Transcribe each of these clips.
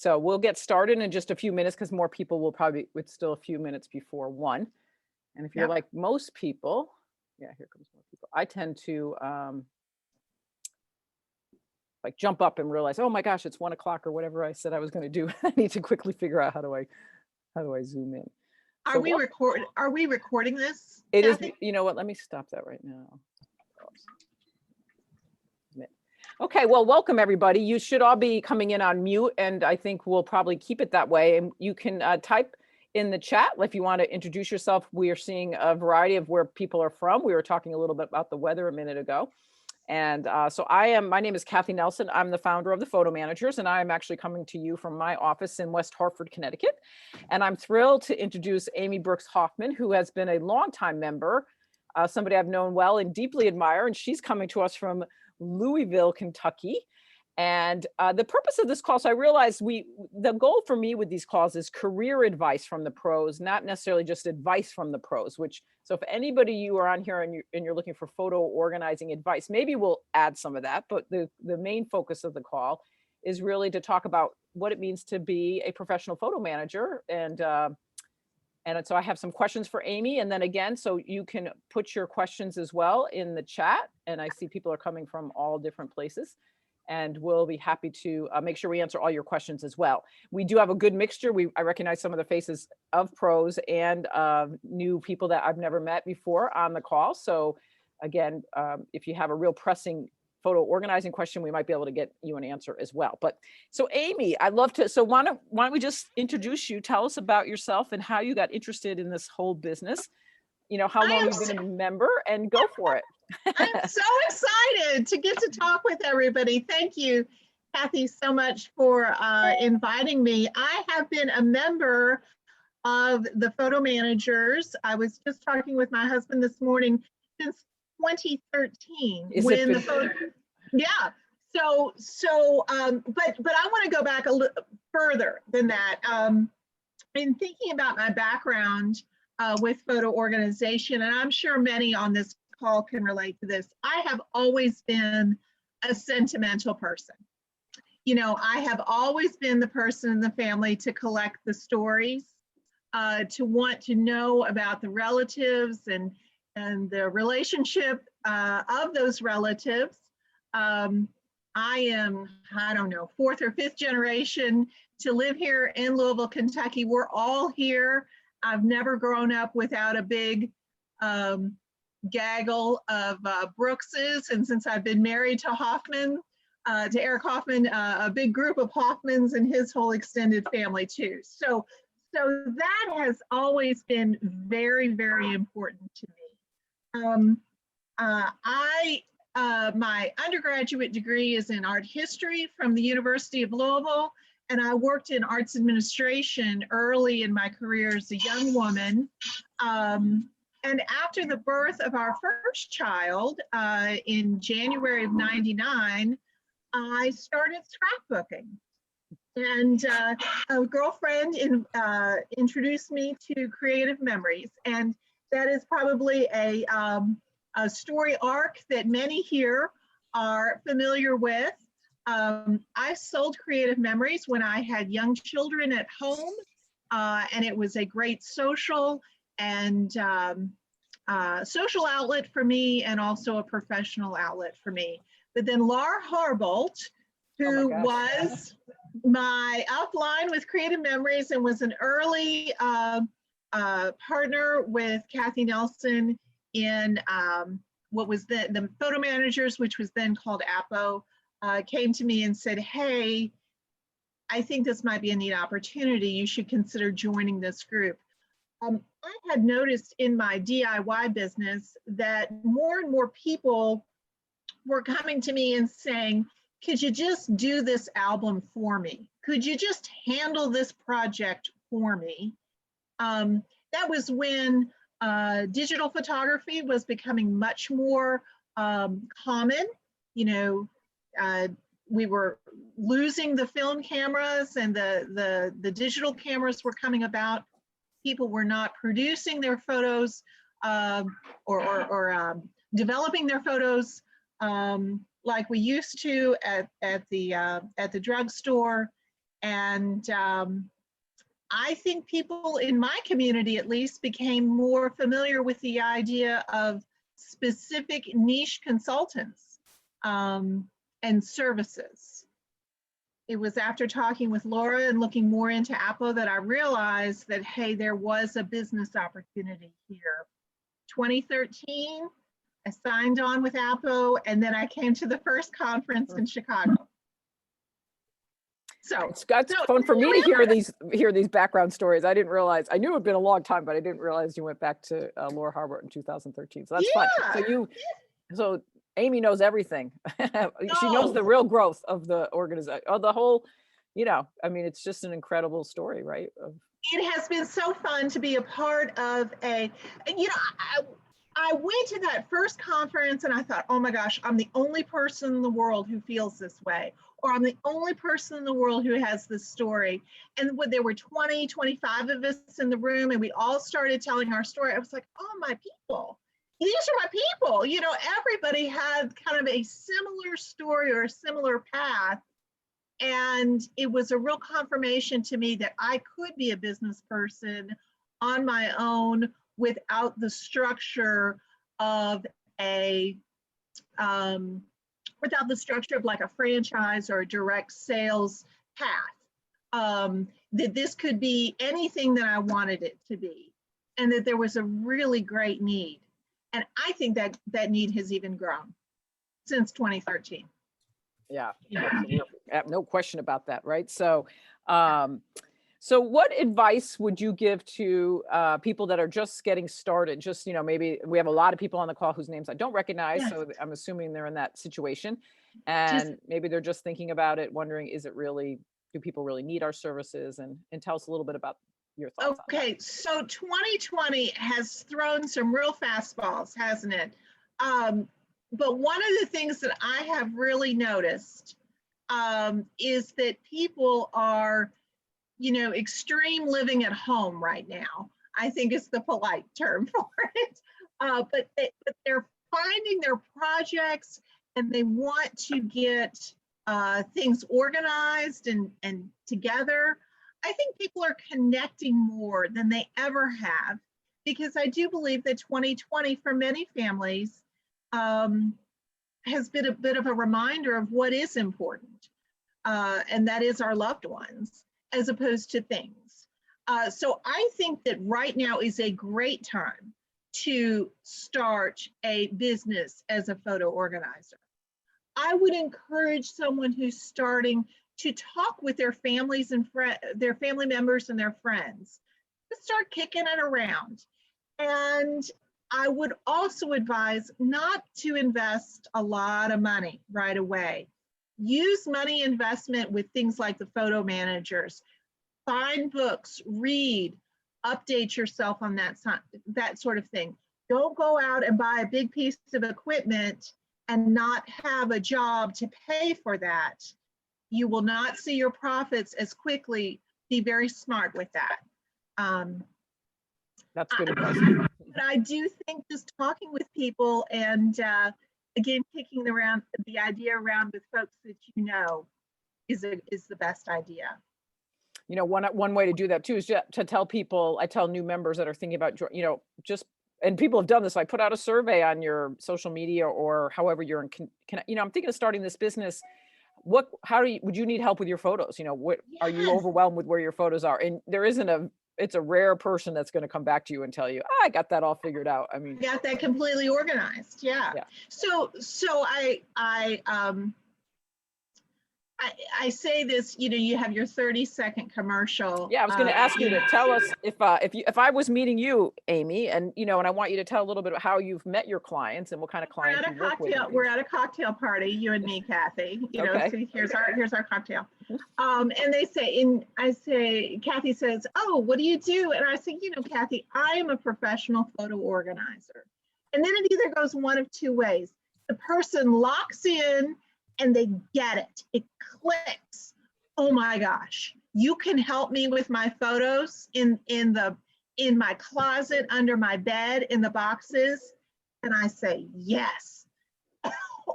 So we'll get started in just a few minutes because more people will probably, it's still a few minutes before 1. And if you're like most people, yeah, here comes more people. I tend to like jump up and realize, oh my gosh, it's 1 o'clock or whatever I said I was going to do. I need to quickly figure out how do I zoom in. Are we recording this? It is, Kathy? you know what, let me stop that right now. Okay, well, welcome everybody. You should all be coming in on mute, and I think we'll probably keep it that way. And you can type in the chat if you want to introduce yourself. We are seeing a variety of where people are from. We were talking a little bit about the weather a minute ago. And so my name is Kathy Nelson. I'm the founder of the Photo Managers, and I'm actually coming to you from my office in West Hartford, Connecticut. And I'm thrilled to introduce Amy Brooks Hoffmann, who has been a longtime member, somebody I've known well and deeply admire, and she's coming to us from Louisville, Kentucky. And the purpose of this call, so I realized the goal for me with these calls is career advice from the pros, not necessarily just advice from the pros, so if anybody you are on here and you're looking for photo organizing advice, maybe we'll add some of that, but the main focus of the call is really to talk about what it means to be a professional photo manager. And so I have some questions for Amy, and then again, so you can put your questions as well in the chat. And I see people are coming from all different places, and we'll be happy to make sure we answer all your questions as well. We do have a good mixture. I recognize some of the faces of pros and new people that I've never met before on the call. So again, if you have a real pressing photo organizing question, we might be able to get you an answer as well. But so Amy, I'd love to, so why don't we just introduce you, tell us about yourself and how you got interested in this whole business, how long you've been a member, and go for it. I'm so excited to get to talk with everybody. Thank you, Kathy, so much for inviting me. I have been a member of the Photo Managers. I was just talking with my husband this morning since 2013 when the photo, yeah. So, but I want to go back a little further than that. In thinking about my background with photo organization, and I'm sure many on this call can relate to this, I have always been a sentimental person. I have always been the person in the family to collect the stories, to want to know about the relatives and the relationship of those relatives. I am, I don't know, 4th or 5th generation to live here in Louisville, Kentucky. We're all here. I've never grown up without a big gaggle of Brookses. And since I've been married to Hoffmann, to Eric Hoffmann, a big group of Hoffmanns and his whole extended family too. So that has always been very, very important to me. My undergraduate degree is in art history from the University of Louisville, and I worked in arts administration early in my career as a young woman. And after the birth of our first child in January of '99, I started scrapbooking. And a girlfriend introduced me to Creative Memories, and that is probably a story arc that many here are familiar with. I sold Creative Memories when I had young children at home, and it was a great social and social outlet for me, and also a professional outlet for me. But then Laura Harbolt, who was my upline with Creative Memories and was an early partner with Kathy Nelson in what was the Photo Managers, which was then called APO, came to me and said, hey, I think this might be a neat opportunity. You should consider joining this group. I had noticed in my DIY business that more and more people were coming to me and saying, could you just do this album for me? Could you just handle this project for me? That was when digital photography was becoming much more common. We were losing the film cameras, and the digital cameras were coming about. People were not producing their photos or developing their photos like we used to at the drugstore. And I think people in my community, at least, became more familiar with the idea of specific niche consultants and services. It was after talking with Laura and looking more into Apple that I realized that, hey, there was a business opportunity here. 2013, I signed on with Apple, and then I came to the first conference in Chicago. So it's fun for me to hear these background stories. I didn't realize, I knew it had been a long time, but I didn't realize you went back to Laura Harbert in 2013. So that's fun. So Amy knows everything. She knows the real growth of the organization, of the whole, I mean, it's just an incredible story, right? It has been so fun to be a part of I went to that first conference and I thought, oh my gosh, I'm the only person in the world who feels this way, or I'm the only person in the world who has this story. And when there were 20, 25 of us in the room and we all started telling our story, I was like, oh, my people, these are my people. Everybody had kind of a similar story or a similar path. And it was a real confirmation to me that I could be a business person on my own without the structure of like a franchise or a direct sales path. That this could be anything that I wanted it to be, and that there was a really great need. And I think that need has even grown since 2013. Yeah, no question about that, right? So, so what advice would you give to people that are just getting started? Just, maybe we have a lot of people on the call whose names I don't recognize, yes. So I'm assuming they're in that situation, and maybe they're just thinking about it, wondering, do people really need our services? And tell us a little bit about your thoughts. Okay, so 2020 has thrown some real fastballs, hasn't it? But one of the things that I have really noticed is that people are, extreme living at home right now, I think is the polite term for it. But they're finding their projects and they want to get things organized and together. I think people are connecting more than they ever have, because I do believe that 2020 for many families has been a bit of a reminder of what is important, and that is our loved ones, as opposed to things. So I think that right now is a great time to start a business as a photo organizer. I would encourage someone who's starting to talk with their families and their family members and their friends, to start kicking it around. And I would also advise not to invest a lot of money right away. Use money investment with things like the photo managers. Find books, read, update yourself on that sort of thing. Don't go out and buy a big piece of equipment and not have a job to pay for that. You will not see your profits as quickly. Be very smart with that. That's good advice. But I do think just talking with people and again, kicking the idea around with folks that is the best idea. One way to do that too is just to tell people. I tell new members that are thinking about, and people have done this. I put out a survey on your social media or however you're I'm thinking of starting this business. Would you need help with your photos? What are you overwhelmed with where your photos are? And there isn't it's a rare person that's going to come back to you and tell you, I got that all figured out. I mean, got that completely organized. Yeah. So I say this, you have your 30-second commercial. Yeah, I was going to ask you to tell us if I was meeting you, Amy, and and I want you to tell a little bit about how you've met your clients and what kind of clients you work with. We're at a cocktail party, you and me, Kathy. Okay. So here's our cocktail. And I say, Kathy says, "Oh, what do you do?" And I say, Kathy, I am a professional photo organizer. And then it either goes one of two ways. The person locks in and they get it. It clicks. Oh my gosh, you can help me with my photos in my closet, under my bed, in the boxes. And I say, yes.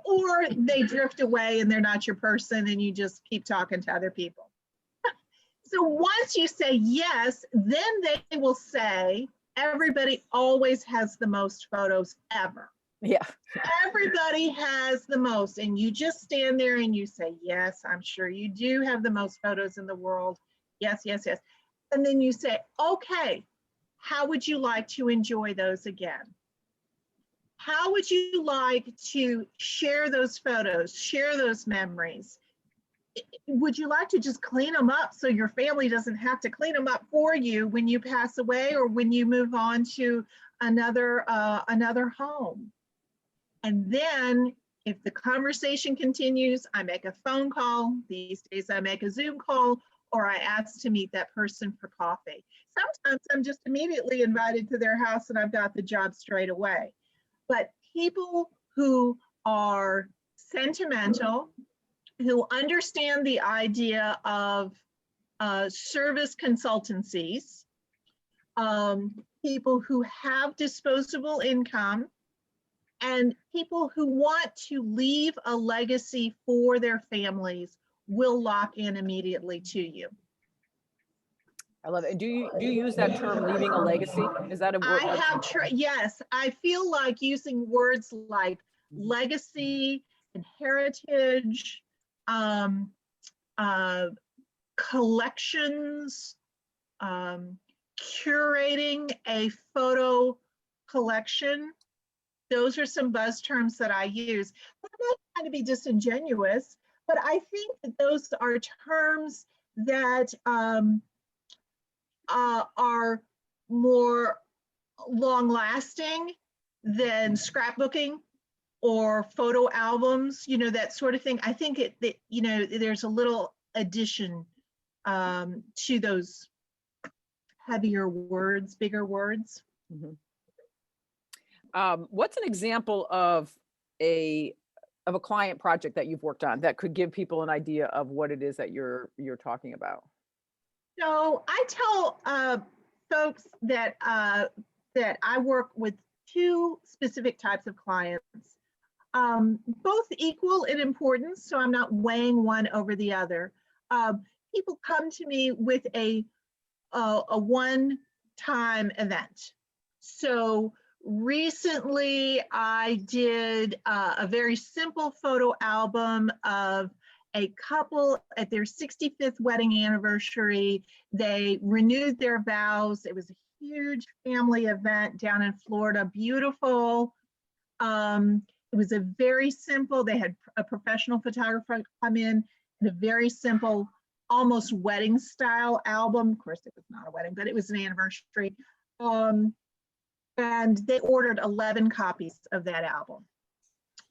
Or they drift away and they're not your person and you just keep talking to other people. So once you say yes, then they will say, everybody always has the most photos ever. Yeah. Everybody has the most. And you just stand there and you say, yes, I'm sure you do have the most photos in the world. Yes, yes, yes. And then you say, okay, how would you like to enjoy those again? How would you like to share those photos, share those memories? Would you like to just clean them up so your family doesn't have to clean them up for you when you pass away or when you move on to another home? And then if the conversation continues, I make a phone call. These days I make a Zoom call, or I ask to meet that person for coffee. Sometimes I'm just immediately invited to their house and I've got the job straight away. But people who are sentimental, who understand the idea of service consultancies, people who have disposable income, and people who want to leave a legacy for their families will lock in immediately to you. I love it. And do you use that term, leaving a legacy? Is that a word? Yes, I feel like using words like legacy and heritage, collections, curating a photo collection. Those are some buzz terms that I use. I'm not trying to be disingenuous, but I think that those are terms that are more long-lasting than scrapbooking or photo albums, that sort of thing. I think there's a little addition to those heavier words, bigger words. Mm-hmm. What's an example of a client project that you've worked on that could give people an idea of what it is that you're talking about? So I tell folks that I work with two specific types of clients, both equal in importance, so I'm not weighing one over the other. People come to me with a one-time event. So recently I did a very simple photo album of a couple at their 65th wedding anniversary. They renewed their vows. It was a huge family event down in Florida, beautiful. It was a very simple, they had a professional photographer come in, and a very simple, almost wedding style album. Of course, it was not a wedding, but it was an anniversary. And they ordered 11 copies of that album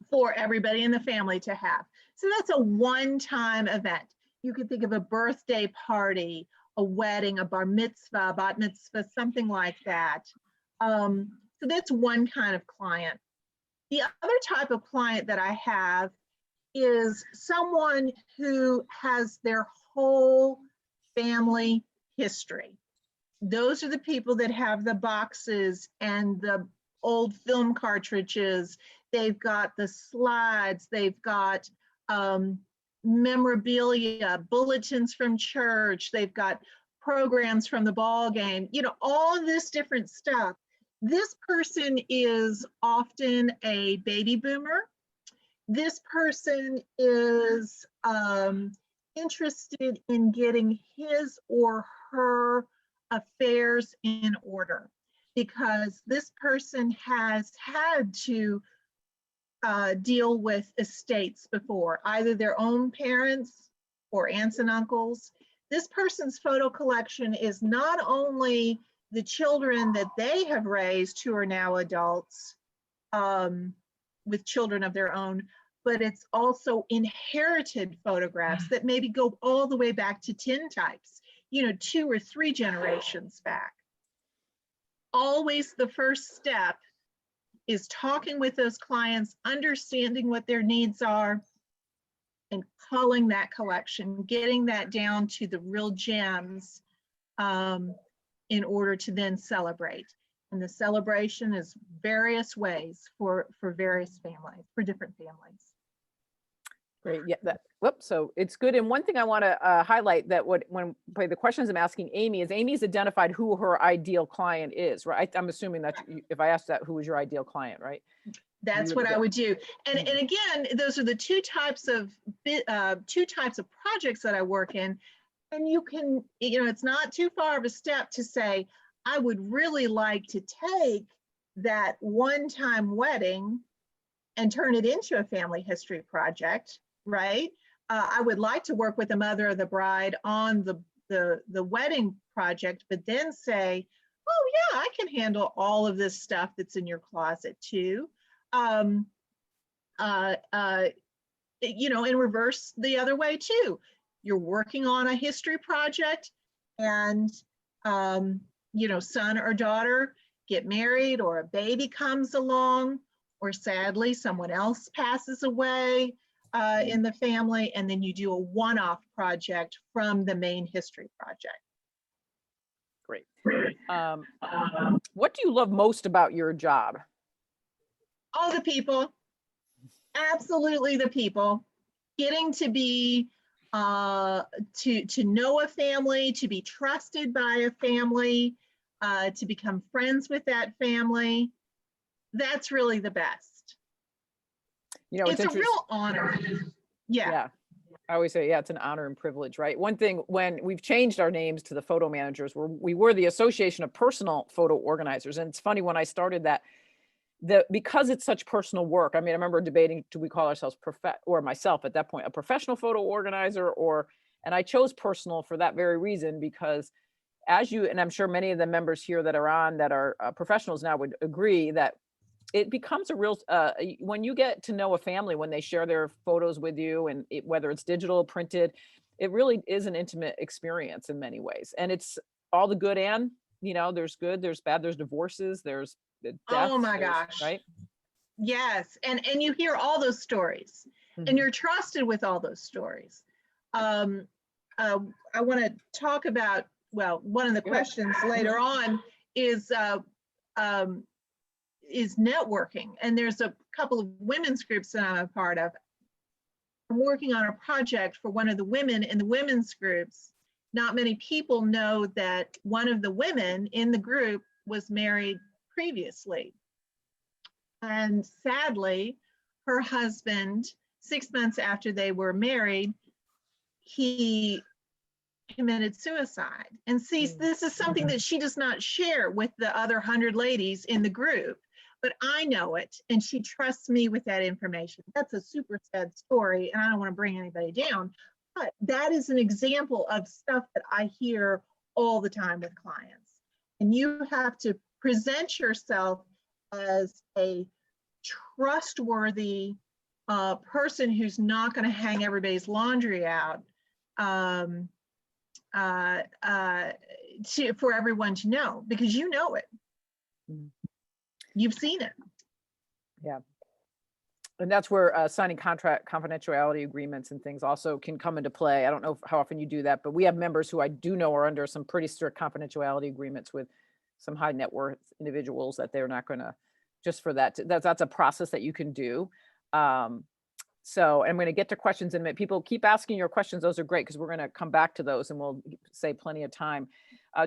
for everybody in the family to have. So that's a one-time event. You could think of a birthday party, a wedding, a bar mitzvah, bat mitzvah, something like that. So that's one kind of client. The other type of client that I have is someone who has their whole family history. Those are the people that have the boxes and the old film cartridges. They've got the slides, they've got memorabilia, bulletins from church, they've got programs from the ball game, all of this different stuff. This person is often a baby boomer. This person is interested in getting his or her affairs in order because this person has had to deal with estates before, either their own parents or aunts and uncles. This person's photo collection is not only the children that they have raised who are now adults with children of their own, but it's also inherited photographs that maybe go all the way back to tintypes, 2 or 3 generations back. Always the first step is talking with those clients, understanding what their needs are, and culling that collection, getting that down to the real gems in order to then celebrate. And the celebration is various ways for various families, for different families. Great. Yeah. Whoops. So it's good. And one thing I want to highlight that when by the questions I'm asking Amy is Amy's identified who her ideal client is, right? I'm assuming that if I asked that, who is your ideal client, right? That's what I would do. And again, those are the two types of projects that I work in. And you can, it's not too far of a step to say, I would really like to take that one-time wedding and turn it into a family history project, right? I would like to work with the mother of the bride on the wedding project, but then say, oh yeah, I can handle all of this stuff that's in your closet too. In reverse the other way too. You're working on a history project and, son or daughter get married or a baby comes along, or sadly someone else passes away in the family, and then you do a one-off project from the main history project. Great. What do you love most about your job? Oh, the people. Absolutely the people. Getting to be, to know a family, to be trusted by a family, to become friends with that family. That's really the best. It's a real honor. Yeah. I always say, yeah, it's an honor and privilege, right? One thing, when we've changed our names to the photo managers, we were the Association of Personal Photo Organizers. And it's funny, when I started that, because it's such personal work. I mean, I remember debating, do we call ourselves or myself at that point, a professional photo organizer, and I chose personal for that very reason, because and I'm sure many of the members here that are on that are professionals now would agree that it becomes a real, when you get to know a family, when they share their photos with you, and whether it's digital, printed, it really is an intimate experience in many ways. And it's all the good, and, there's good, there's bad, there's divorces, there's deaths. Oh my gosh. Right? Yes. And you hear all those stories, and you're trusted with all those stories. I want to talk about, one of the questions later on is networking. And there's a couple of women's groups that I'm a part of. I'm working on a project for one of the women in the women's groups. Not many people know that one of the women in the group was married previously. And sadly, her husband, 6 months after they were married, he committed suicide. And see, this is something that she does not share with the other 100 ladies in the group, but I know it, and she trusts me with that information. That's a super sad story, and I don't want to bring anybody down, but that is an example of stuff that I hear all the time with clients. And you have to present yourself as a trustworthy person who's not going to hang everybody's laundry out for everyone to know, because you know it. You've seen it. Yeah. And that's where signing contract confidentiality agreements and things also can come into play. I don't know how often you do that, but we have members who I do know are under some pretty strict confidentiality agreements with some high net worth individuals, that they're not going to, just for that, that's a process that you can do. So I'm going to get to questions in a minute. People keep asking your questions. Those are great, because we're going to come back to those, and we'll save plenty of time.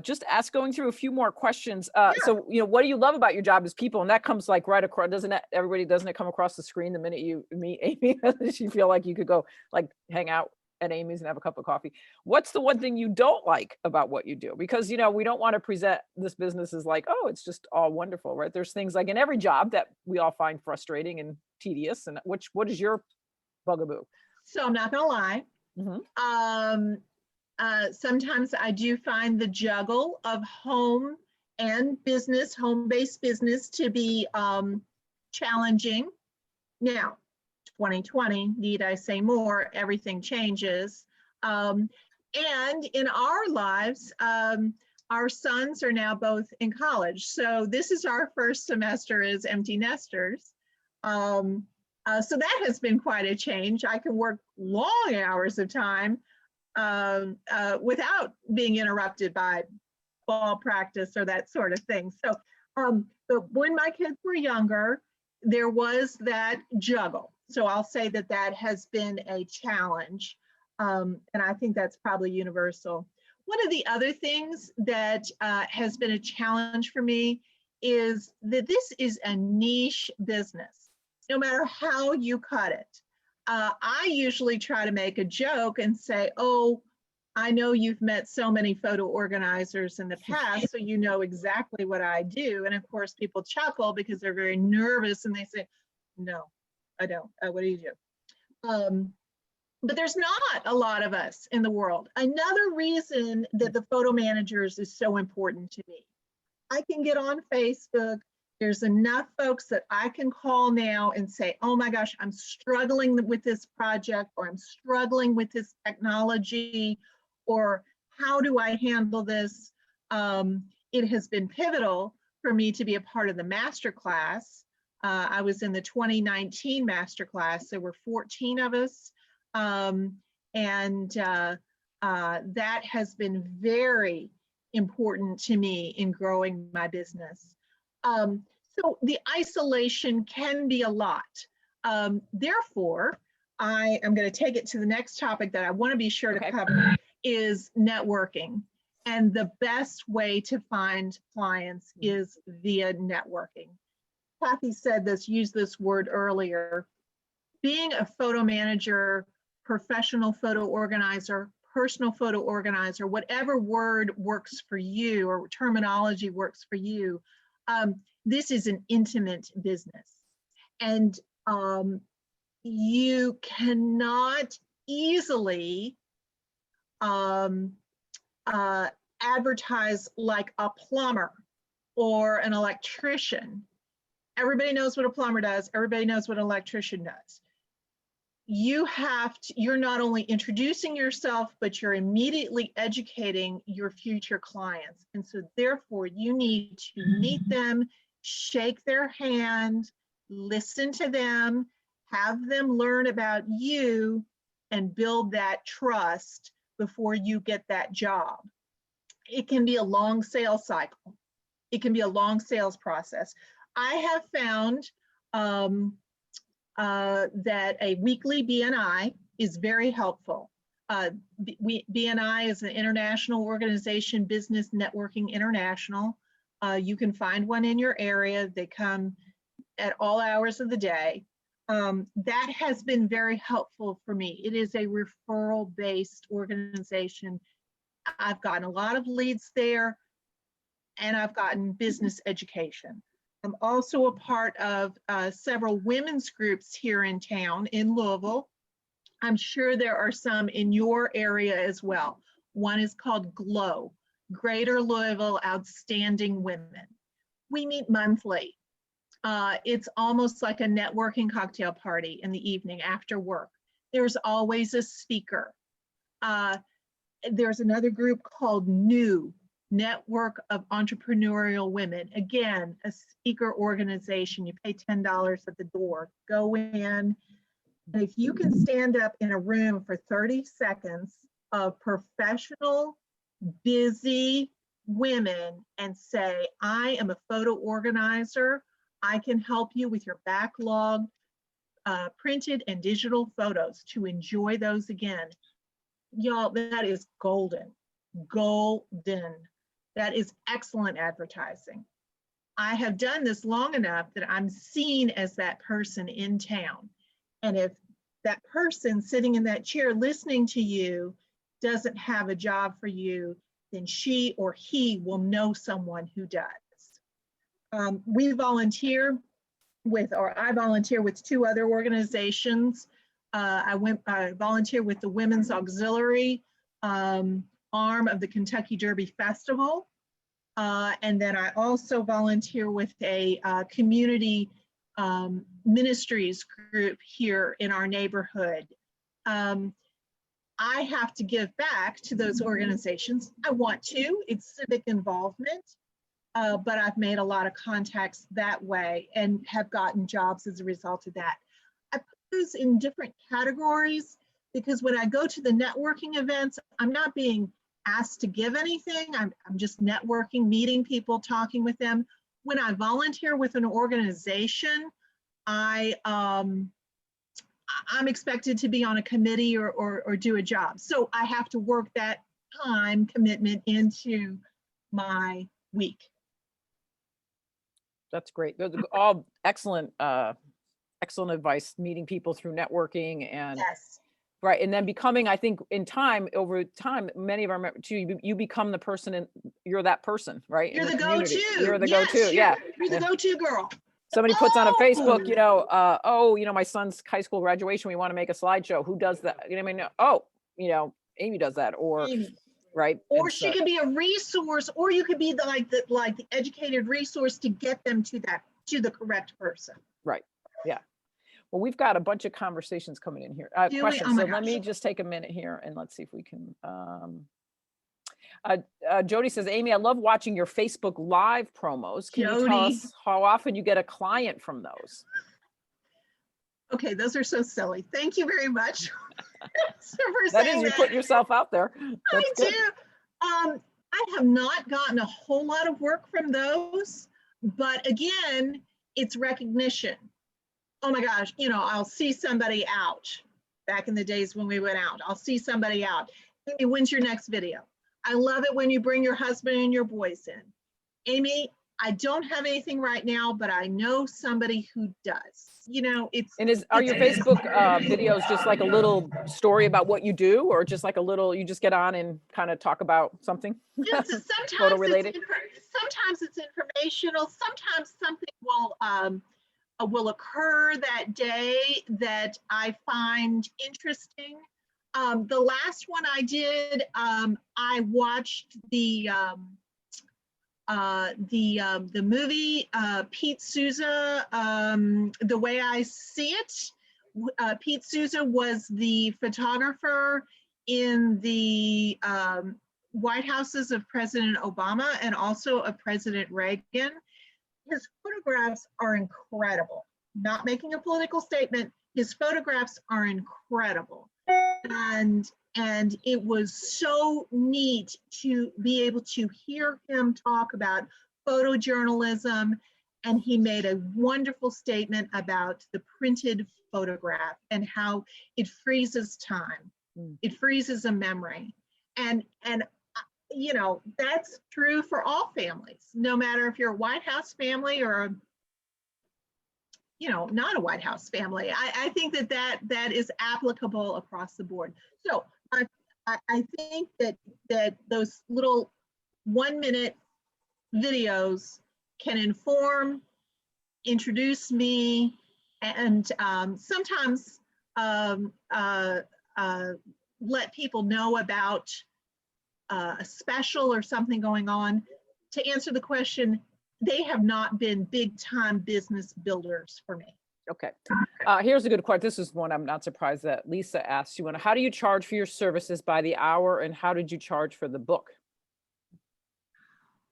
Just going through a few more questions. So, what do you love about your job is people? And that comes like right across, doesn't it come across the screen the minute you meet Amy? Does you feel like you could go like hang out at Amy's and have a cup of coffee? What's the one thing you don't like about what you do? Because, we don't want to present this business as like, oh, it's just all wonderful, right? There's things like in every job that we all find frustrating and tedious. And what is your bugaboo? So I'm not gonna lie. Sometimes I do find the juggle of home and business, home-based business, to be challenging. Now, 2020, need I say more? Everything changes. And in our lives, our sons are now both in college. So this is our first semester as empty nesters. So that has been quite a change. I can work long hours of time without being interrupted by ball practice or that sort of thing. So, but when my kids were younger, there was that juggle. So I'll say that that has been a challenge. And I think that's probably universal. One of the other things that has been a challenge for me is that this is a niche business, no matter how you cut it. I usually try to make a joke and say, oh, I know you've met so many photo organizers in the past, so you know exactly what I do. And of course, people chuckle because they're very nervous and they say, no, I don't. What do you do? But there's not a lot of us in the world. Another reason that the photo managers is so important to me. I can get on Facebook. There's enough folks that I can call now and say, oh my gosh, I'm struggling with this project, or I'm struggling with this technology, or how do I handle this? It has been pivotal for me to be a part of the masterclass. I was in the 2019 masterclass. There were 14 of us. That has been very important to me in growing my business. So the isolation can be a lot. Therefore, I am going to take it to the next topic that I want to be sure to cover is networking. And the best way to find clients is via networking. Kathy said this, used this word earlier. Being a photo manager, professional photo organizer, personal photo organizer, whatever word works for you or terminology works for you, this is an intimate business. And you cannot easily advertise like a plumber or an electrician. Everybody knows what a plumber does. Everybody knows what an electrician does. You're not only introducing yourself, but you're immediately educating your future clients. And so therefore you need to meet them, shake their hand, listen to them, have them learn about you, and build that trust before you get that job. It can be a long sales cycle. It can be a long sales process. I have found that a weekly BNI is very helpful. BNI is an international organization, Business Networking International. You can find one in your area. They come at all hours of the day. That has been very helpful for me. It is a referral-based organization. I've gotten a lot of leads there, and I've gotten business education. I'm also a part of several women's groups here in town in Louisville. I'm sure there are some in your area as well. One is called GLOW, Greater Louisville Outstanding Women. We meet monthly. It's almost like a networking cocktail party in the evening after work. There's always a speaker. There's another group called NEW, Network of Entrepreneurial Women. Again, a speaker organization. You pay $10 at the door. Go in. And if you can stand up in a room for 30 seconds of professional, busy women and say, I am a photo organizer. I can help you with your backlog, printed and digital photos to enjoy those again. Y'all, that is golden. Golden. That is excellent advertising. I have done this long enough that I'm seen as that person in town. And if that person sitting in that chair listening to you doesn't have a job for you, then she or he will know someone who does. We volunteer with, or I volunteer with 2 other organizations. I volunteer with the Women's Auxiliary arm of the Kentucky Derby Festival. And then I also volunteer with a community ministries group here in our neighborhood. I have to give back to those organizations. I want to, it's civic involvement, but I've made a lot of contacts that way and have gotten jobs as a result of that. I put those in different categories because when I go to the networking events, I'm not being asked to give anything. I'm just networking, meeting people, talking with them. When I volunteer with an organization, I I'm expected to be on a committee or do a job. So I have to work that time commitment into my week. That's great. Those are all excellent, excellent advice, meeting people through networking and Yes. right. And then becoming, I think in time, over time, many of our members too, you become the person and you're that person, right? You're In the the community. go-to. You're the Yes, go-to. Yeah. you're the Yeah. go-to girl. Somebody puts on a Facebook, you Oh, know, oh, you know, my son's high school graduation, we want to make a slideshow. Who does that? You know what I mean? Oh, you know, Amy does that, or Amy. right. Or And she so, could be a resource, or you could be the educated resource to get them to the correct person. right. Yeah. Well, we've got a bunch of conversations coming in here. Do we? Questions. Oh my So let me gosh. just take a minute here and let's see if we can. Jody says, Amy, I love watching your Facebook Live promos. Can you tell Jody. us how often you get a client from those? Okay, those are so silly. Thank you very much for That saying is, you that. put yourself out there. That's I good. do. I have not gotten a whole lot of work from those, but again, it's recognition. Oh my gosh, you know, I'll see somebody out. Back in the days when we went out, I'll see somebody out. Amy, when's your next video? I love it when you bring your husband and your boys in. Amy, I don't have anything right now, but I know somebody who does. You know, And are your Facebook videos just like a little story about what you do, or just like a little, you just get on and kind of talk about something photo related? Sometimes it's informational. Sometimes something will occur that day that I find interesting. The last one I did, I watched the movie Pete Souza, The Way I See It. Pete Souza was the photographer in the White Houses of President Obama and also of President Reagan. His photographs are incredible. Not making a political statement, his photographs are incredible. And it was so neat to be able to hear him talk about photojournalism. And he made a wonderful statement about the printed photograph and how it freezes time. It freezes a memory. And you know, that's true for all families, no matter if you're a White House family or, you know, not a White House family. I think that is applicable across the board. So I think that those little 1-minute videos can inform, introduce me, and sometimes let people know about a special or something going on. To answer the question, they have not been big time business builders for me. Okay. Here's a good question. This is one I'm not surprised that Lisa asked you. How do you charge for your services by the hour, and how did you charge for the book?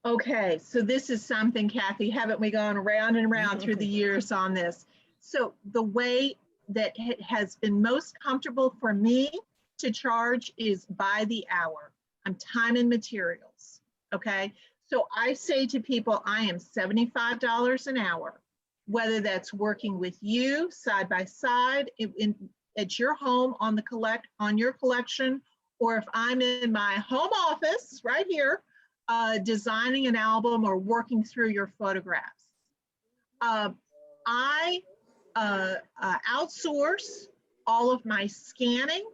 Okay, so this is something, Kathy, haven't we gone around and around through the years on this? So the way that it has been most comfortable for me to charge is by the hour. I'm time and materials, okay? So I say to people, I am $75 an hour, whether that's working with you side by side at your home on your collection, or if I'm in my home office right here, designing an album or working through your photographs. I outsource all of my scanning.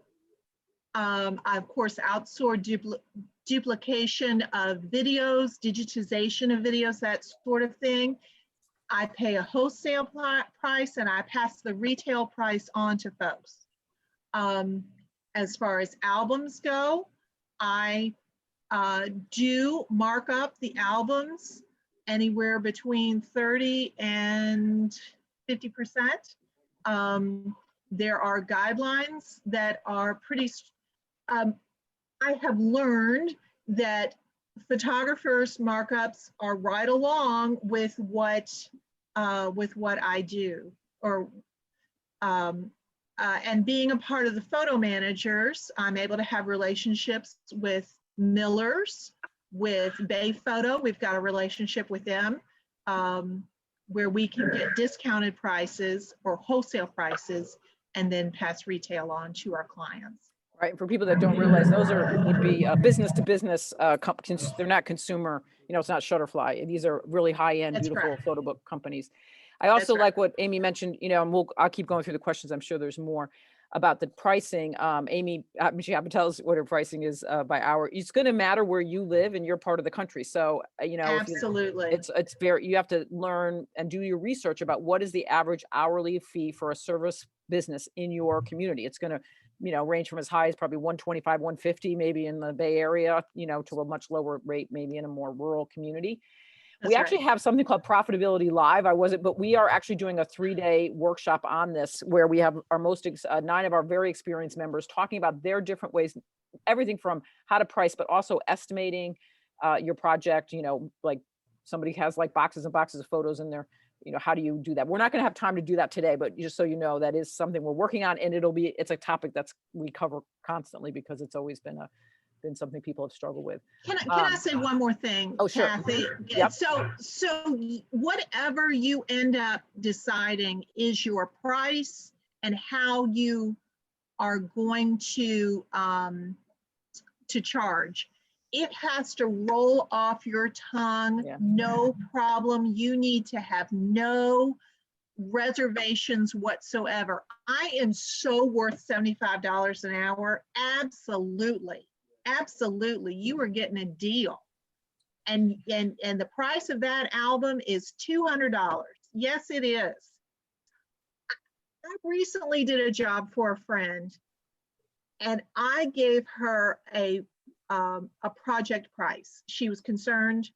I, of course, outsource duplication of videos, digitization of videos, that sort of thing. I pay a wholesale price and I pass the retail price on to folks. As far as albums go, I do mark up the albums anywhere between 30 and 50%. There are guidelines that are pretty, I have learned that photographers' markups are right along with what I do, and being a part of the photo managers, I'm able to have relationships with Millers, with Bay Photo. We've got a relationship with them where we can get discounted prices or wholesale prices and then pass retail on to our clients. Right. And for people that don't realize, those would be business to business. They're not consumer. It's not Shutterfly. These are really high end, That's beautiful right. photo book companies. I also That's right. like what Amy mentioned. And I'll keep going through the questions. I'm sure there's more about the pricing. Amy, she happened to tell us what her pricing is by hour. It's going to matter where you live in your part of the country. So Absolutely. it's very, you have to learn and do your research about what is the average hourly fee for a service business in your community. It's going to range from as high as probably 125, 150, maybe in the Bay Area, to a much lower rate, maybe in a more rural community. We That's actually right. have something called Profitability Live. But we are actually doing a 3-day workshop on this where we have our 9 of our very experienced members talking about their different ways, everything from how to price, but also estimating your project, like somebody has like boxes and boxes of photos in there. How do you do that? We're not going to have time to do that today, but just so you know, that is something we're working on, and it's a topic we cover constantly because it's always been something people have struggled with. Can I say one more thing, Oh, sure. Kathy? Yep. So whatever you end up deciding is your price and how you are going to charge. It has to roll off your tongue, Yeah. no problem. You need to have no reservations whatsoever. I am so worth $75 an hour. Absolutely. Absolutely. You are getting a deal. And the price of that album is $200. Yes, it is. I recently did a job for a friend, and I gave her a project price. She was concerned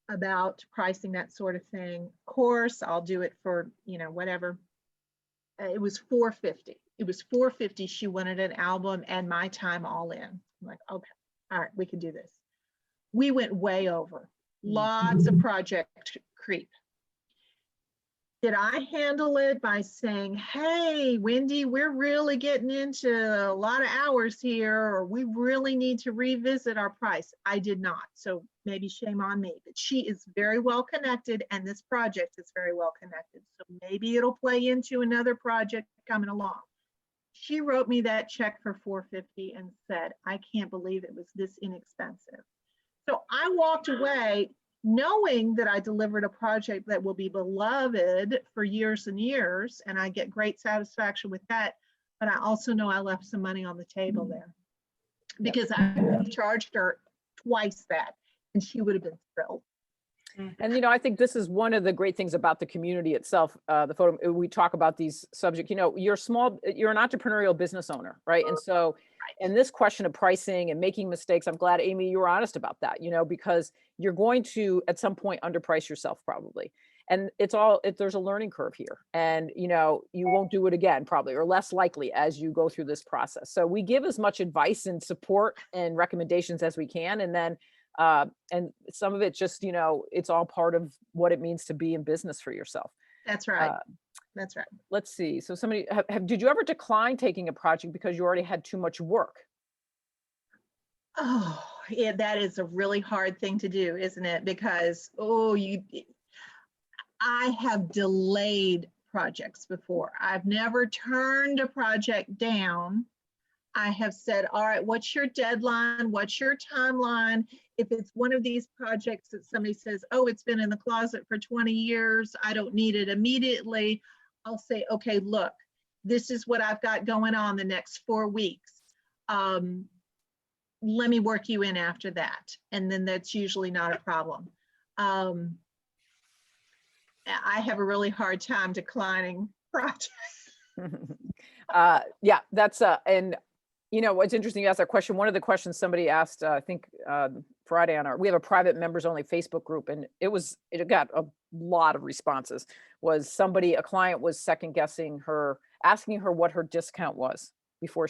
about pricing, that sort of thing. Of course, I'll do it for, whatever. It was $450. It was $450. She wanted an album and my time all in. I'm like, okay, all right, we can do this. We went way over. Lots of project creep. Did I handle it by saying, hey, Wendy, we're really getting into a lot of hours here, or we really need to revisit our price? I did not. So maybe shame on me, but she is very well connected, and this project is very well connected. So maybe it'll play into another project coming along. She wrote me that check for $450 and said, I can't believe it was this inexpensive. So I walked away knowing that I delivered a project that will be beloved for years and years, and I get great satisfaction with that. But I also know I left some money on the table there because I charged her twice that, and she would have been thrilled. And I think this is one of the great things about the community itself. The photo, we talk about these subjects. You're an entrepreneurial business owner, right? And so, and this question of pricing and making mistakes, I'm glad, Amy, you were honest about that. Because you're going to at some point underprice yourself probably, and there's a learning curve here, and you won't do it again probably, or less likely as you go through this process. So we give as much advice and support and recommendations as we can, and then. And some of it just, it's all part of what it means to be in business for yourself. That's right. That's right. Let's see. So did you ever decline taking a project because you already had too much work? Oh, yeah, that is a really hard thing to do, isn't it? Because, I have delayed projects before. I've never turned a project down. I have said, all right, what's your deadline? What's your timeline? If it's one of these projects that somebody says, oh, it's been in the closet for 20 years, I don't need it immediately, I'll say, okay, look, this is what I've got going on the next 4 weeks. Let me work you in after that. And then that's usually not a problem. I have a really hard time declining projects. Yeah, that's and what's interesting, you asked that question. One of the questions somebody asked, I think Friday we have a private members only Facebook group, and it got a lot of responses. A client was second guessing her, asking her what her discount was before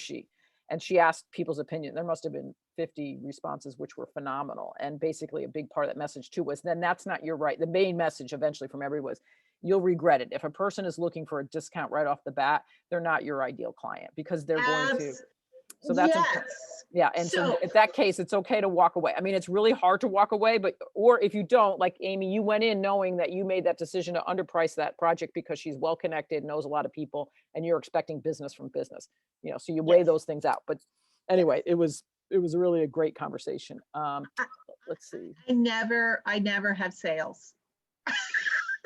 and she asked people's opinion. There must have been 50 responses, which were phenomenal. And basically a big part of that message too was, then that's not your right. The main message eventually from everyone was, you'll regret it. If a person is looking for a discount right off the bat, they're not your ideal client, because they're going to. So that's important. Yes. Yeah. And so So in that case, it's okay to walk away. I mean, it's really hard to walk away, but, or if you don't, like Amy, you went in knowing that you made that decision to underprice that project because she's well connected, knows a lot of people, and you're expecting business from business, so you weigh yes, those things out. But yes. anyway, it was really a great conversation. I, Let's see. I never have sales.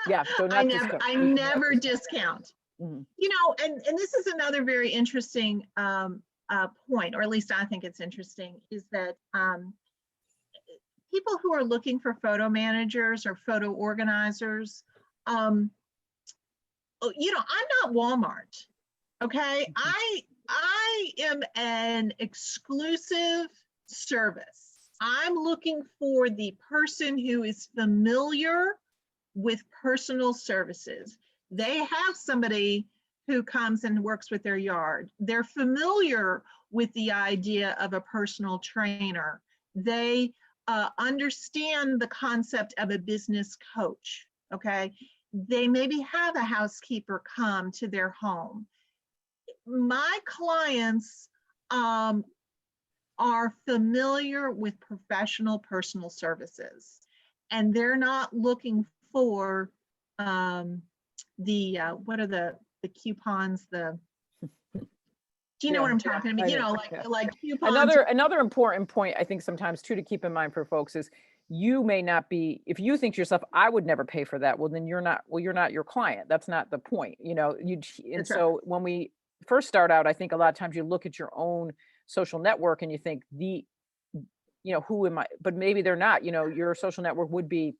Yeah. So I not never, discount. I You cannot never discount. discount. Mhm. And this is another very interesting point, or at least I think it's interesting, is that people who are looking for photo managers or photo organizers, um, I'm not Walmart. Okay, Mhm. I am an exclusive service. I'm looking for the person who is familiar with personal services. They have somebody who comes and works with their yard. They're familiar with the idea of a personal trainer. They understand the concept of a business coach. Okay, they maybe have a housekeeper come to their home. My clients are familiar with professional personal services, and they're not looking for what are the coupons, do you know what Yeah. I'm talking about? I know. Yeah. Like coupons. Another important point I think sometimes too to keep in mind for folks is you may not be, if you think to yourself, I would never pay for that. Well, then you're not your client. That's not the point. And That's right. so when we first start out, I think a lot of times you look at your own social network and you think who am I? But maybe they're not. Your social network would be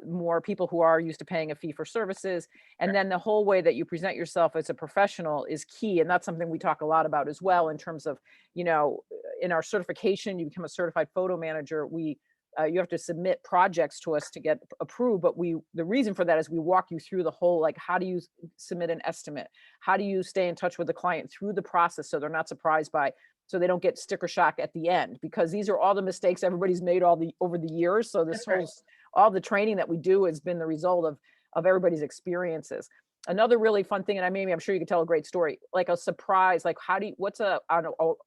more people who are used to paying a fee for services. And then the whole way that you present yourself as a professional is key. And that's something we talk a lot about as well in terms of, in our certification, you become a certified photo manager. You have to submit projects to us to get approved. But the reason for that is we walk you through the whole, like, how do you submit an estimate? How do you stay in touch with the client through the process so they're not surprised so they don't get sticker shock at the end, because these are all the mistakes everybody's made over the years. So That's right. all the training that we do has been the result of everybody's experiences. Another really fun thing, and I'm sure you could tell a great story, like a surprise, like what's a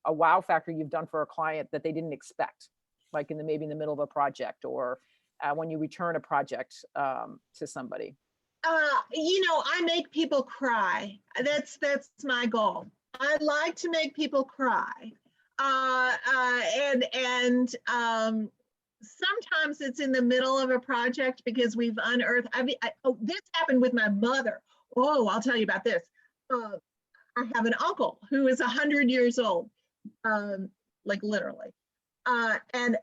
wow factor you've done for a client that they didn't expect, like maybe in the middle of a project, or when you return a project to somebody. I make people cry. That's my goal. I like to make people cry. And sometimes it's in the middle of a project because we've unearthed. This happened with my mother. Oh, I'll tell you about this. I have an uncle who is 100 years old, like literally. And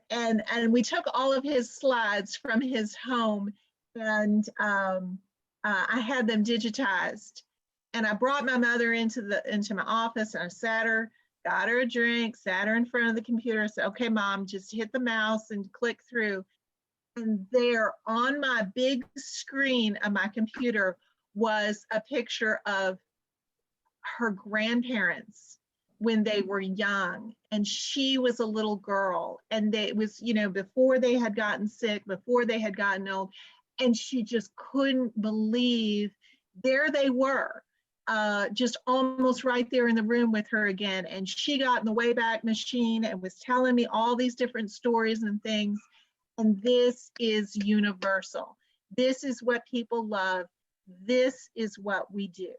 we took all of his slides from his home, and I had them digitized. And I brought my mother into my office, and I sat her, got her a drink, sat her in front of the computer. I said, "Okay, Mom, just hit the mouse and click through." And there on my big screen of my computer was a picture of her grandparents when they were young, and she was a little girl, and it was, before they had gotten sick, before they had gotten old, and she just couldn't believe there they were, just almost right there in the room with her again. And she got in the Wayback Machine and was telling me all these different stories and things. And this is universal. This is what people love. This is what we do.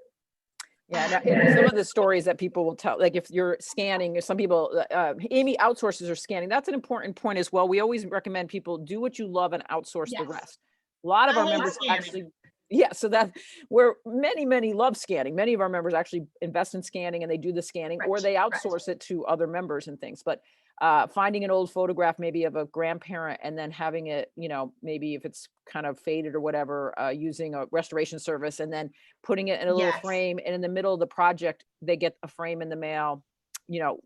Yeah, and some of the stories that people will tell, like if you're scanning, some people, Amy outsources or scanning. That's an important point as well. We always recommend people do what you love and outsource the Yes. rest. A lot of I our hate members scanning. actually, yeah, so that where many love scanning. Many of our members actually invest in scanning and they do the scanning, or Right, they right. outsource it to other members and things. But finding an old photograph maybe of a grandparent and then having it, maybe if it's kind of faded or whatever, using a restoration service and then putting it in a little Yes. frame, and in the middle of the project they get a frame in the mail,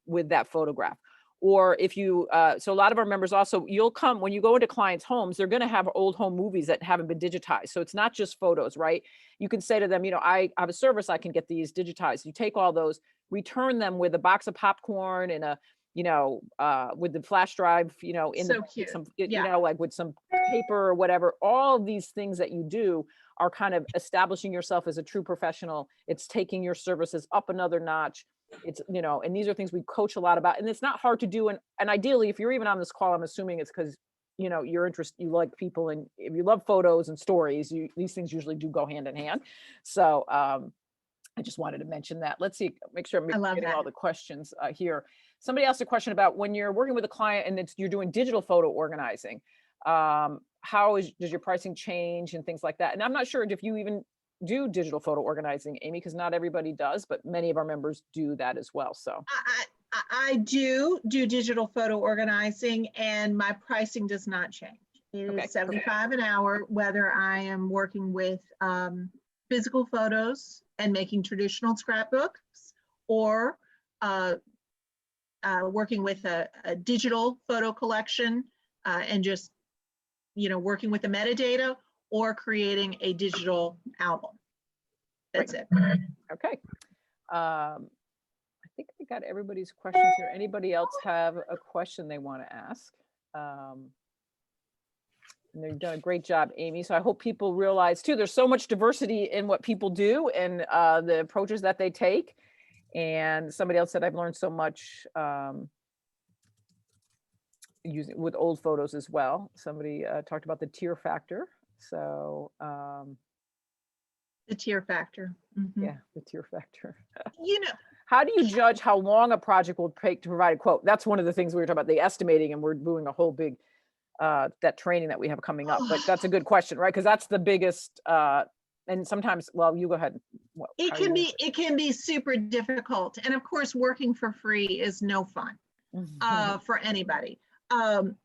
with that photograph. Or if you so a lot of our members also, you'll come when you go into clients' homes, they're going to have old home movies that haven't been digitized. So it's not just photos, right? You can say to them, I have a service, I can get these digitized. You take all those, return them with a box of popcorn and with the flash drive, in So cute. some, Yeah. like with some paper or whatever. All of these things that you do are kind of establishing yourself as a true professional. It's taking your services up another notch. It's, you know, and these are things we coach a lot about, and it's not hard to do. And ideally, if you're even on this call, I'm assuming it's because, you know, you like people, and if you love photos and stories, these things usually do go hand in hand. So I just wanted to mention that. Let's see, make sure I'm I love getting all that. the questions here. Somebody asked a question about when you're working with a client and you're doing digital photo organizing. Does your pricing change and things like that? And I'm not sure if you even do digital photo organizing, Amy, because not everybody does, but many of our members do that as well. So I do digital photo organizing, and my pricing does not change. It okay, is $75 an hour, whether I am working with physical photos and making traditional scrapbooks, or working with a digital photo collection and just, you know, working with the metadata, or creating a digital album. That's it. okay. I think I got everybody's questions here. Anybody else have a question they want to ask? And you've done a great job, Amy. So I hope people realize too, there's so much diversity in what people do and the approaches that they take. And somebody else said, I've learned so much using with old photos as well. Somebody talked about the tier factor. So The tier factor. yeah, the tier factor. You know, How do you judge how long a project will take to provide a quote? That's one of the things we were talking about, the estimating, and we're doing a whole big that training that we have coming up. But that's a good question, right? Because that's the biggest and sometimes, well, you go ahead. it can be super difficult. And of course, working for free is no fun for anybody. And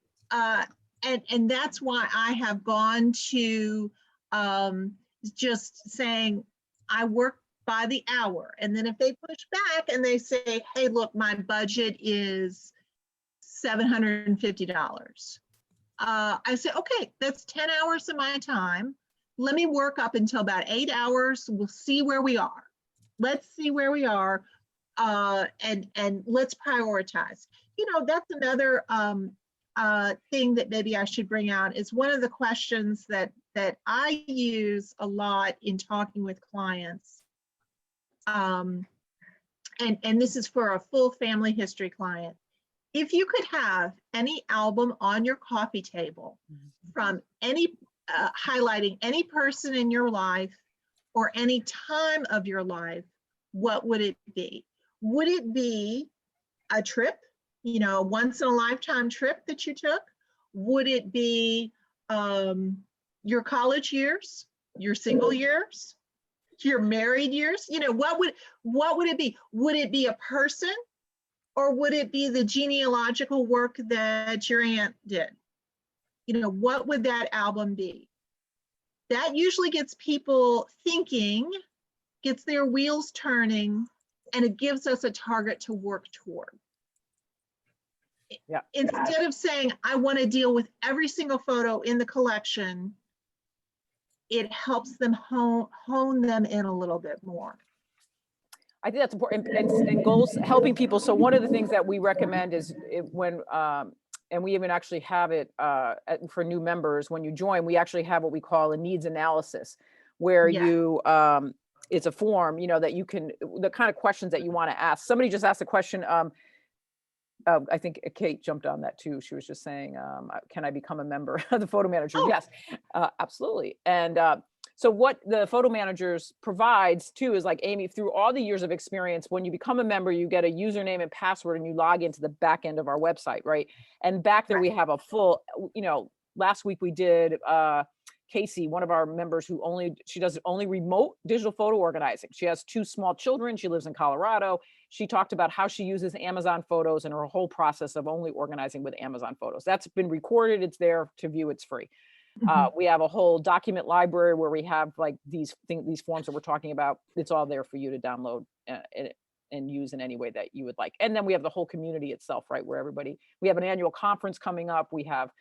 that's why I have gone to just saying, I work by the hour. And then if they push back and they say, hey, look, my budget is $750. I say, okay, that's 10 hours of my time. Let me work up until about 8 hours. We'll see where we are. Let's see where we are, and let's prioritize. You know, that's another thing that maybe I should bring out, is one of the questions that I use a lot in talking with clients. And this is for a full family history client. If you could have any album on your coffee table from any, highlighting any person in your life or any time of your life, what would it be? Would it be a trip, you know, once in a lifetime trip that you took? Would it be your college years, your single years, your married years? You know, what would it be? Would it be a person? Or would it be the genealogical work that your aunt did? You know, what would that album be? That usually gets people thinking, gets their wheels turning, and it gives us a target to work toward. Yeah. Instead of saying, I want to deal with every single photo in the collection, it helps them hone them in a little bit more. I think that's important, and goals, helping people. So one of the things that we recommend is when, and we even actually have it for new members, when you join, we actually have what we call a needs analysis, where you, it's a form, you know, that you can, the kind of questions that you want to ask. Somebody just asked a question, I think Kate jumped on that too. She was just saying, can I become a member of the photo manager? Oh. Yes, absolutely. And so what the photo managers provides too is, like Amy, through all the years of experience, when you become a member, you get a username and password and you log into the back end of our website, right? And back there we have a full, you know, last week we did Casey, one of our members who she does only remote digital photo organizing. She has 2 small children. She lives in Colorado. She talked about how she uses Amazon Photos and her whole process of only organizing with Amazon Photos. That's been recorded. It's there to view. It's free. We have a whole document library where we have like these forms that we're talking about. It's all there for you to download and use in any way that you would like. And then we have the whole community itself, right? Where we have an annual conference coming up. We have,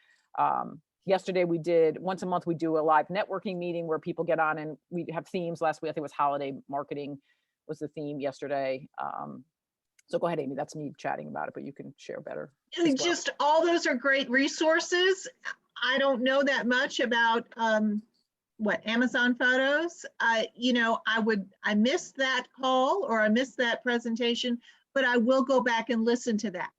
yesterday we did, once a month, we do a live networking meeting where people get on and we have themes. Last week, I think it was holiday marketing was the theme yesterday. So go ahead, Amy, that's me chatting about it, but you can share better. Just all those are great resources. I don't know that much about Amazon photos. I missed that call or I missed that presentation, but I will go back and listen to that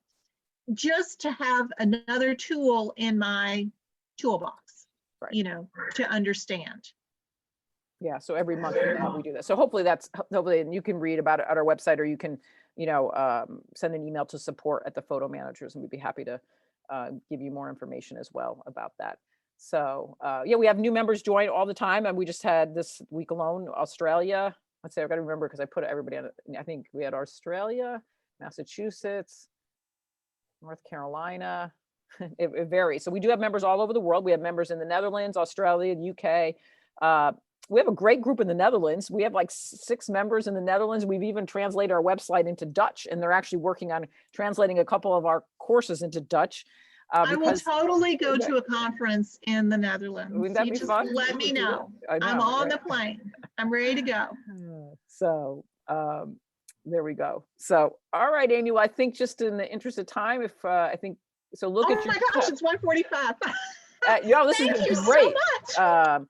just to have another tool in my toolbox, Right. to understand. Yeah, so every month we do that. So hopefully and you can read about it at our website, or you can, send an email to support@the photo managers, and we'd be happy to give you more information as well about that. So yeah, we have new members join all the time, and we just had this week alone, Australia. Let's say I've got to remember because I put everybody on it. I think we had Australia, Massachusetts, North Carolina. It varies. So we do have members all over the world. We have members in the Netherlands, Australia, UK. We have a great group in the Netherlands. We have like 6 members in the Netherlands. We've even translated our website into Dutch, and they're actually working on translating a couple of our courses into Dutch. I will totally go to a conference in the Netherlands. Wouldn't that be fun? Let me know. I know. I'm on the plane. I'm ready to go. So there we go. So, all right, Amy, well, I think just in the interest of time, if I think, so look at your. Oh my gosh, it's 1:45. This Thank is you great. so much.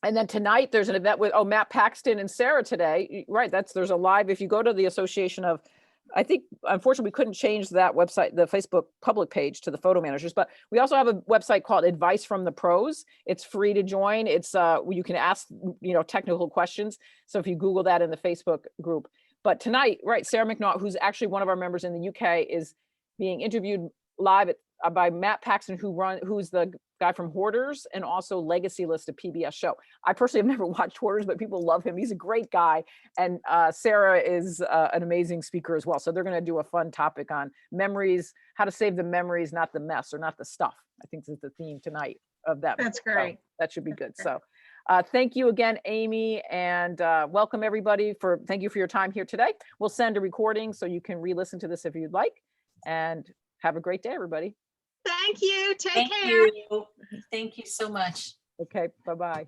And then tonight there's an event with Matt Paxton and Sarah today. Right, there's a live. If you go to the Association of, I think unfortunately we couldn't change that website, the Facebook public page, to the photo managers, but we also have a website called Advice from the Pros. It's free to join. It's you can ask technical questions. So if you Google that in the Facebook group. But tonight, right, Sarah McNaught, who's actually one of our members in the UK, is being interviewed live by Matt Paxton, who's the guy from Hoarders and also Legacy List, a PBS show. I personally have never watched Hoarders, but people love him. He's a great guy. And Sarah is an amazing speaker as well. So they're going to do a fun topic on memories, how to save the memories, not the mess, or not the stuff. I think this is the theme tonight of that. That's great. So that should be good. So thank you again, Amy, and welcome everybody. Thank you for your time here today. We'll send a recording so you can re-listen to this if you'd like. And have a great day, everybody. Thank you. Take care. Thank you. Thank you so much. Okay, bye-bye.